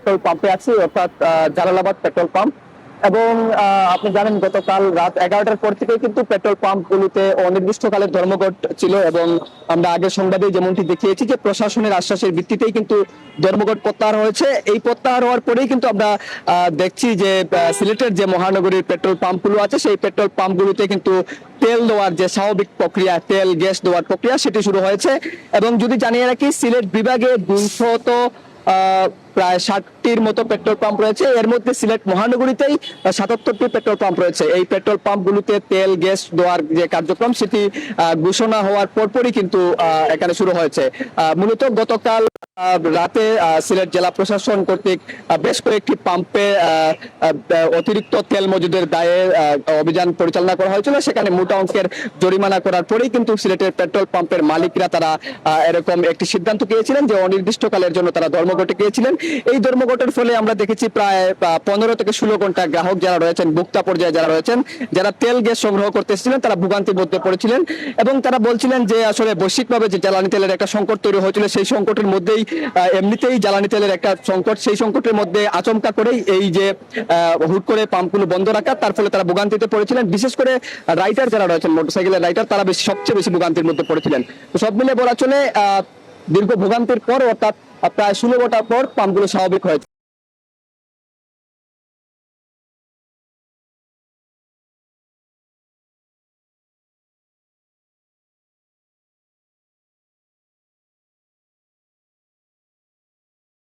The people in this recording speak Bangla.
পেট্রোল পাম্পে আছি, অর্থাৎ জালালাবাদ পেট্রোল পাম্প। এবং আপনি জানেন গতকাল রাত 11টার পর থেকে কিন্তু পেট্রোল পাম্প গুলিতে অনির্দিষ্টকালের ধর্মঘট ছিল, এবং আমরা আগের সংবাদে যেমনটি দেখিয়েছি যে প্রশাসনের আশ্বাসের ভিত্তিতেই কিন্তু ধর্মঘট প্রত্যাহার হয়েছে। এই প্রত্যাহার হওয়ার পরেই কিন্তু আমরা দেখছি যে সিলেটের যে মহানগরীর পেট্রোল পাম্পগুলো আছে সেই পেট্রোল পাম্পগুলোতে কিন্তু তেল দেওয়ার যে স্বাভাবিক প্রক্রিয়া, তেল গ্যাস দেওয়ার প্রক্রিয়া সেটি শুরু হয়েছে। এবং যদি জানিয়ে রাখি, সিলেট বিভাগে 200 প্রায় 60টির মতো পেট্রোল পাম্প রয়েছে। এর মধ্যে সিলেট মহানগরীতেই 77টি পেট্রোল পাম্প রয়েছে। এই পেট্রোল পাম্পগুলোতে তেল গ্যাস দেওয়ার যে কার্যক্রম সেটি ঘোষণা হওয়ার পরপরই কিন্তু এখানে শুরু হয়েছে। মূলত গতকাল রাতে সিলেট জেলা প্রশাসন কর্তৃক বেশ কয়েকটি পাম্পে অতিরিক্ত তেল মজুদের দায়ে অভিযান পরিচালনা করা হয়েছিল। সেখানে মোটা অঙ্কের জরিমানা করার পরেই কিন্তু সিলেটের পেট্রোল পাম্পের মালিকরা তারা এরকম একটি সিদ্ধান্ত নিয়েছিলেন যে অনির্দিষ্টকালের জন্য তারা ধর্মঘটে গিয়েছিলেন। এই ধর্মঘটের ফলে আমরা দেখেছি প্রায় 15 থেকে 16 ঘন্টা গ্রাহক যারা রয়েছেন, ভোক্তা পর্যায়ে যারা রয়েছেন, যারা তেল গ্যাস সংগ্রহ করতে এসেছিলেন, তারা ভোগান্তির মধ্যে পড়েছিলেন। এবং তারা বলছিলেন যে আসলে বৈশ্বিকভাবে যে জ্বালানি তেলের একটা সংকট তৈরি হয়েছিল, সেই সংকটের মধ্যেই এমনিতেই জ্বালানি তেলের একটা সংকট, সেই সংকটের মধ্যে আচমকা করেই এই যে হুট করে পাম্পগুলো বন্ধ রাখা, তার ফলে তারা ভোগান্তিতে পড়েছিলেন। বিশেষ করে রাইডার যারা রয়েছেন, মোটরসাইকেলের রাইডার, তারা সবচেয়ে বেশি ভোগান্তির মধ্যে পড়েছিলেন। তো সব মিলে বলা চলে দীর্ঘ ভোগান্তির পর, অর্থাৎ প্রায় 16 ঘন্টা পর পাম্পগুলো স্বাভাবিক হয়েছে।